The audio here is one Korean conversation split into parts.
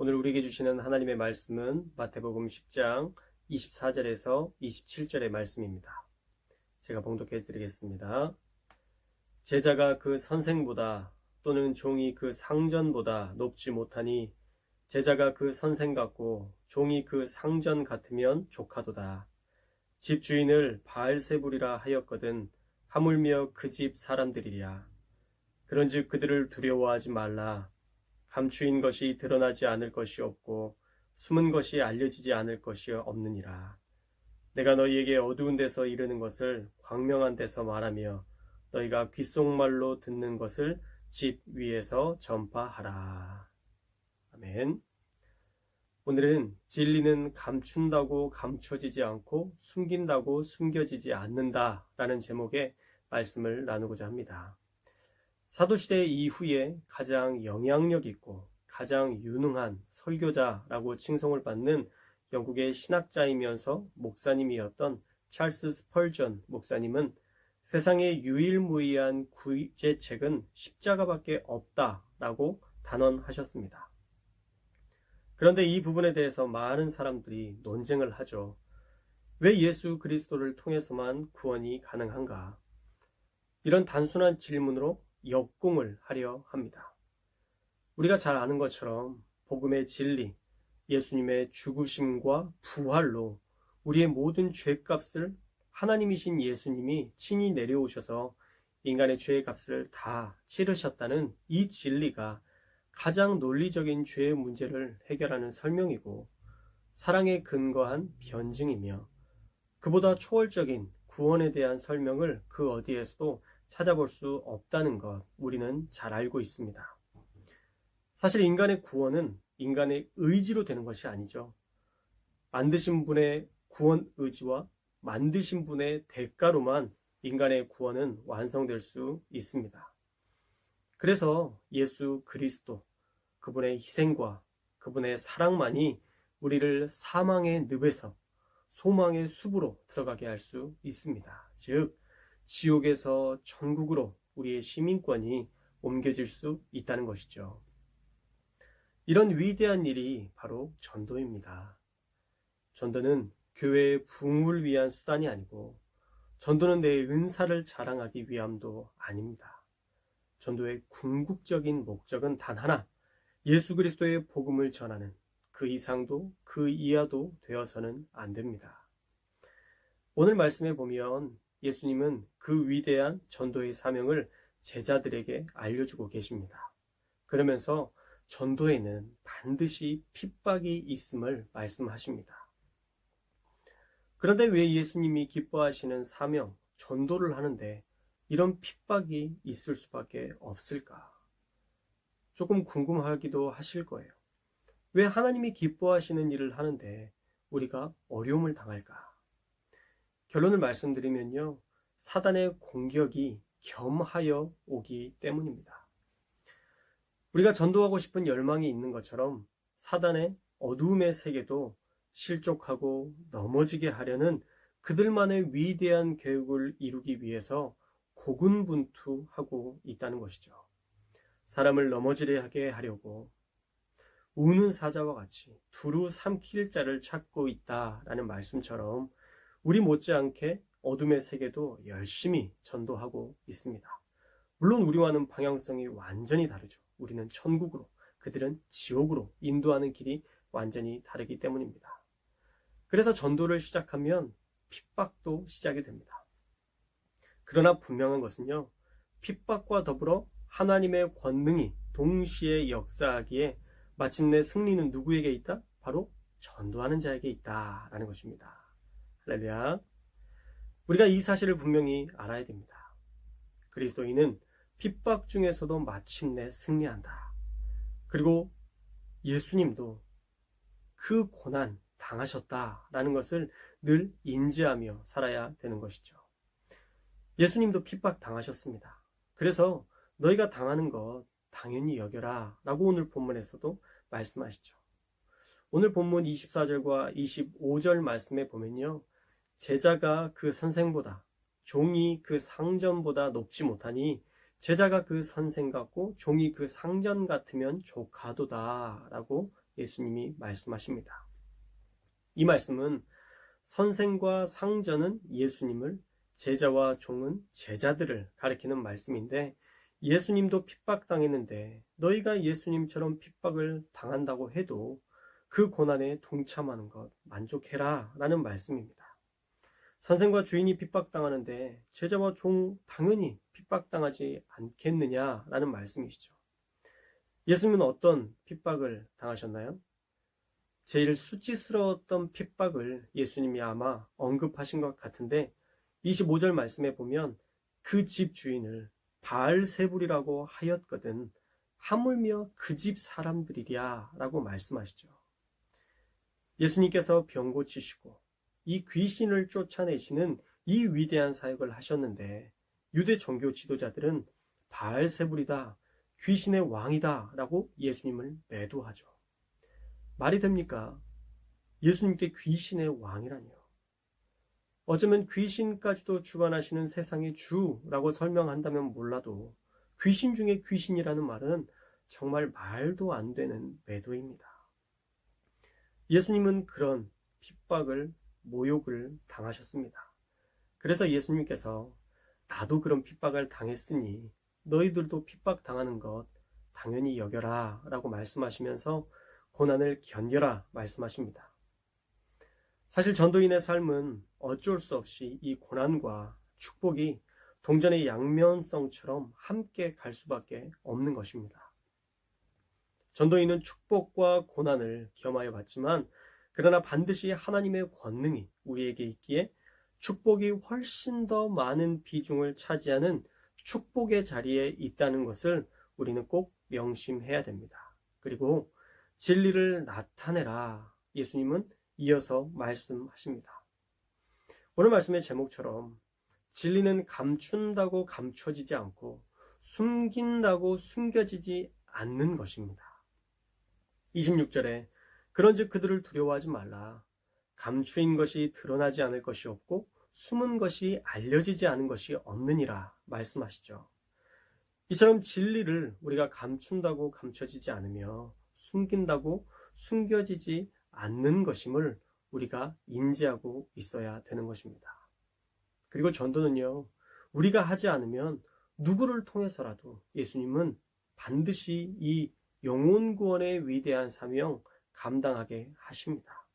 오늘 우리에게 주시는 하나님의 말씀은 마태복음 10장 24절에서 27절의 말씀입니다. 제가 봉독해 드리겠습니다. 제자가 그 선생보다 또는 종이 그 상전보다 높지 못하니 제자가 그 선생 같고 종이 그 상전 같으면 족하도다. 집 주인을 바알세불이라 하였거든 하물며 그 집 사람들이랴. 그런즉 그들을 두려워하지 말라. 감추인 것이 드러나지 않을 것이 없고 숨은 것이 알려지지 않을 것이 없느니라. 내가 너희에게 어두운 데서 이르는 것을 광명한 데서 말하며 너희가 귓속말로 듣는 것을 집 위에서 전파하라. 아멘. 오늘은 진리는 감춘다고 감춰지지 않고 숨긴다고 숨겨지지 않는다 라는 제목의 말씀을 나누고자 합니다. 사도시대 이후에 가장 영향력 있고 가장 유능한 설교자라고 칭송을 받는 영국의 신학자이면서 목사님이었던 찰스 스펄전 목사님은 세상에 유일무이한 구제책은 십자가밖에 없다라고 단언하셨습니다. 그런데 이 부분에 대해서 많은 사람들이 논쟁을 하죠. 왜 예수 그리스도를 통해서만 구원이 가능한가? 이런 단순한 질문으로 역공을 하려 합니다. 우리가 잘 아는 것처럼 복음의 진리, 예수님의 죽으심과 부활로 우리의 모든 죄값을 하나님이신 예수님이 친히 내려오셔서 인간의 죄의 값을 다 치르셨다는 이 진리가 가장 논리적인 죄의 문제를 해결하는 설명이고 사랑에 근거한 변증이며 그보다 초월적인 구원에 대한 설명을 그 어디에서도 찾아볼 수 없다는 것 우리는 잘 알고 있습니다. 사실 인간의 구원은 인간의 의지로 되는 것이 아니죠. 만드신 분의 구원 의지와 만드신 분의 대가로만 인간의 구원은 완성될 수 있습니다. 그래서 예수 그리스도, 그분의 희생과 그분의 사랑만이 우리를 사망의 늪에서 소망의 숲으로 들어가게 할 수 있습니다. 즉 지옥에서 천국으로 우리의 시민권이 옮겨질 수 있다는 것이죠. 이런 위대한 일이 바로 전도입니다. 전도는 교회의 부흥을 위한 수단이 아니고 전도는 내 은사를 자랑하기 위함도 아닙니다. 전도의 궁극적인 목적은 단 하나, 예수 그리스도의 복음을 전하는 그 이상도 그 이하도 되어서는 안 됩니다. 오늘 말씀에 보면 예수님은 그 위대한 전도의 사명을 제자들에게 알려주고 계십니다. 그러면서 전도에는 반드시 핍박이 있음을 말씀하십니다. 그런데 왜 예수님이 기뻐하시는 사명, 전도를 하는데 이런 핍박이 있을 수밖에 없을까? 조금 궁금하기도 하실 거예요. 왜 하나님이 기뻐하시는 일을 하는데 우리가 어려움을 당할까? 결론을 말씀드리면요, 사단의 공격이 겸하여 오기 때문입니다. 우리가 전도하고 싶은 열망이 있는 것처럼 사단의 어두움의 세계도 실족하고 넘어지게 하려는 그들만의 위대한 계획을 이루기 위해서 고군분투하고 있다는 것이죠. 사람을 넘어지게 하게 하려고 우는 사자와 같이 두루 삼킬 자를 찾고 있다라는 말씀처럼 우리 못지않게 어둠의 세계도 열심히 전도하고 있습니다. 물론 우리와는 방향성이 완전히 다르죠. 우리는 천국으로, 그들은 지옥으로 인도하는 길이 완전히 다르기 때문입니다. 그래서 전도를 시작하면 핍박도 시작이 됩니다. 그러나 분명한 것은요, 핍박과 더불어 하나님의 권능이 동시에 역사하기에 마침내 승리는 누구에게 있다? 바로 전도하는 자에게 있다라는 것입니다. 할렐루야. 우리가 이 사실을 분명히 알아야 됩니다. 그리스도인은 핍박 중에서도 마침내 승리한다. 그리고 예수님도 그 고난 당하셨다라는 것을 늘 인지하며 살아야 되는 것이죠. 예수님도 핍박 당하셨습니다. 그래서 너희가 당하는 것 당연히 여겨라 라고 오늘 본문에서도 말씀하시죠. 오늘 본문 24절과 25절 말씀에 보면요, 제자가 그 선생보다 종이 그 상전보다 높지 못하니 제자가 그 선생 같고 종이 그 상전 같으면 족하도다 라고 예수님이 말씀하십니다. 이 말씀은 선생과 상전은 예수님을, 제자와 종은 제자들을 가리키는 말씀인데, 예수님도 핍박당했는데 너희가 예수님처럼 핍박을 당한다고 해도 그 고난에 동참하는 것 만족해라 라는 말씀입니다. 선생과 주인이 핍박당하는데 제자와 종 당연히 핍박당하지 않겠느냐라는 말씀이시죠. 예수님은 어떤 핍박을 당하셨나요? 제일 수치스러웠던 핍박을 예수님이 아마 언급하신 것 같은데 25절 말씀에 보면 그 집 주인을 바알세불이라고 하였거든 하물며 그 집 사람들이랴 라고 말씀하시죠. 예수님께서 병 고치시고 이 귀신을 쫓아내시는 이 위대한 사역을 하셨는데 유대 종교 지도자들은 바알세불이다, 귀신의 왕이다 라고 예수님을 매도하죠. 말이 됩니까? 예수님께 귀신의 왕이라니요. 어쩌면 귀신까지도 주관하시는 세상의 주라고 설명한다면 몰라도 귀신 중에 귀신이라는 말은 정말 말도 안 되는 매도입니다. 예수님은 그런 핍박을, 모욕을 당하셨습니다. 그래서 예수님께서 나도 그런 핍박을 당했으니 너희들도 핍박 당하는 것 당연히 여겨라 라고 말씀하시면서 고난을 견뎌라 말씀하십니다. 사실 전도인의 삶은 어쩔 수 없이 이 고난과 축복이 동전의 양면성처럼 함께 갈 수밖에 없는 것입니다. 전도인은 축복과 고난을 겸하여 봤지만 그러나 반드시 하나님의 권능이 우리에게 있기에 축복이 훨씬 더 많은 비중을 차지하는 축복의 자리에 있다는 것을 우리는 꼭 명심해야 됩니다. 그리고 진리를 나타내라 예수님은 이어서 말씀하십니다. 오늘 말씀의 제목처럼 진리는 감춘다고 감춰지지 않고 숨긴다고 숨겨지지 않는 것입니다. 26절에 그런즉 그들을 두려워하지 말라. 감추인 것이 드러나지 않을 것이 없고 숨은 것이 알려지지 않은 것이 없느니라 말씀하시죠. 이처럼 진리를 우리가 감춘다고 감춰지지 않으며 숨긴다고 숨겨지지 않는 것임을 우리가 인지하고 있어야 되는 것입니다. 그리고 전도는요, 우리가 하지 않으면 누구를 통해서라도 예수님은 반드시 이 영혼 구원의 위대한 사명 감당하게 하십니다.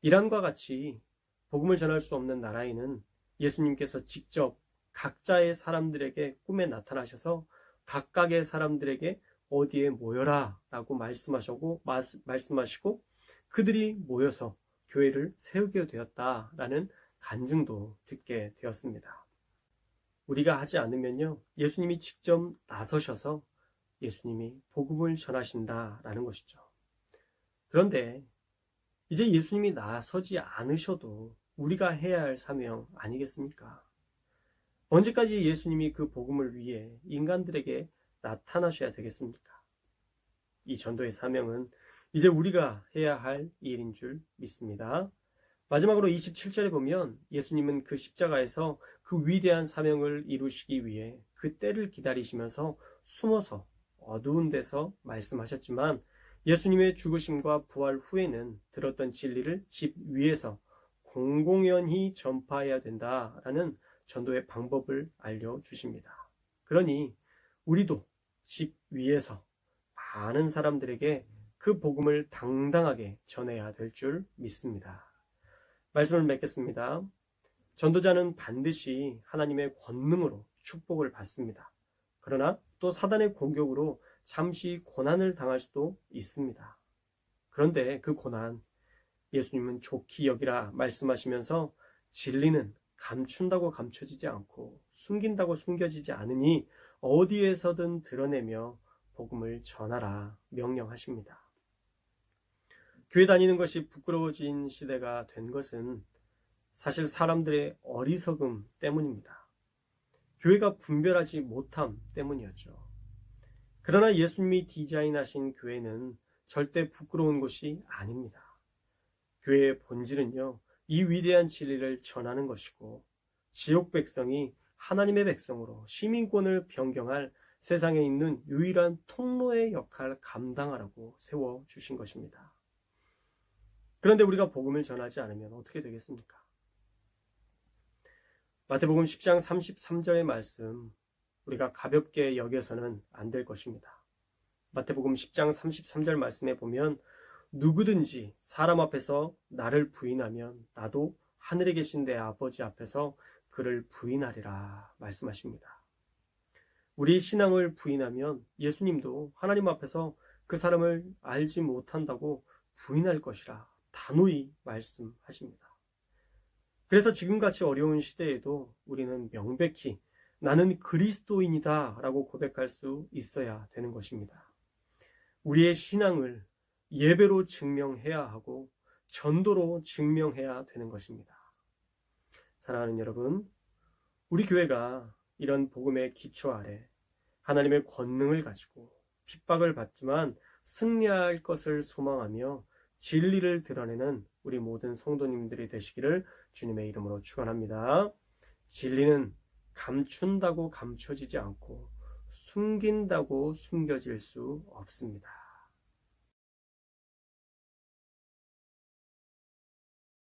이란과 같이 복음을 전할 수 없는 나라에는 예수님께서 직접 각자의 사람들에게 꿈에 나타나셔서 각각의 사람들에게 어디에 모여라 라고 말씀하시고 그들이 모여서 교회를 세우게 되었다라는 간증도 듣게 되었습니다. 우리가 하지 않으면요, 예수님이 직접 나서셔서 예수님이 복음을 전하신다라는 것이죠. 그런데 이제 예수님이 나서지 않으셔도 우리가 해야 할 사명 아니겠습니까? 언제까지 예수님이 그 복음을 위해 인간들에게 나타나셔야 되겠습니까? 이 전도의 사명은 이제 우리가 해야 할 일인 줄 믿습니다. 마지막으로 27절에 보면 예수님은 그 십자가에서 그 위대한 사명을 이루시기 위해 그 때를 기다리시면서 숨어서 어두운 데서 말씀하셨지만 예수님의 죽으심과 부활 후에는 들었던 진리를 집 위에서 공공연히 전파해야 된다라는 전도의 방법을 알려주십니다. 그러니 우리도 집 위에서 많은 사람들에게 그 복음을 당당하게 전해야 될 줄 믿습니다. 말씀을 맺겠습니다. 전도자는 반드시 하나님의 권능으로 축복을 받습니다. 그러나 또 사단의 공격으로 잠시 고난을 당할 수도 있습니다. 그런데 그 고난 예수님은 좋게 여기라 말씀하시면서 진리는 감춘다고 감춰지지 않고 숨긴다고 숨겨지지 않으니 어디에서든 드러내며 복음을 전하라 명령하십니다. 교회 다니는 것이 부끄러워진 시대가 된 것은 사실 사람들의 어리석음 때문입니다. 교회가 분별하지 못함 때문이었죠. 그러나 예수님이 디자인하신 교회는 절대 부끄러운 곳이 아닙니다. 교회의 본질은요, 이 위대한 진리를 전하는 것이고 지옥 백성이 하나님의 백성으로 시민권을 변경할 세상에 있는 유일한 통로의 역할을 감당하라고 세워주신 것입니다. 그런데 우리가 복음을 전하지 않으면 어떻게 되겠습니까? 마태복음 10장 33절의 말씀, 우리가 가볍게 여겨서는 안 될 것입니다. 마태복음 10장 33절 말씀에 보면 누구든지 사람 앞에서 나를 부인하면 나도 하늘에 계신 내 아버지 앞에서 그를 부인하리라 말씀하십니다. 우리의 신앙을 부인하면 예수님도 하나님 앞에서 그 사람을 알지 못한다고 부인할 것이라 단호히 말씀하십니다. 그래서 지금같이 어려운 시대에도 우리는 명백히 나는 그리스도인이다 라고 고백할 수 있어야 되는 것입니다. 우리의 신앙을 예배로 증명해야 하고 전도로 증명해야 되는 것입니다. 사랑하는 여러분, 우리 교회가 이런 복음의 기초 아래 하나님의 권능을 가지고 핍박을 받지만 승리할 것을 소망하며 진리를 드러내는 우리 모든 성도님들이 되시기를 주님의 이름으로 축원합니다. 진리는 감춘다고 감춰지지 않고 숨긴다고 숨겨질 수 없습니다.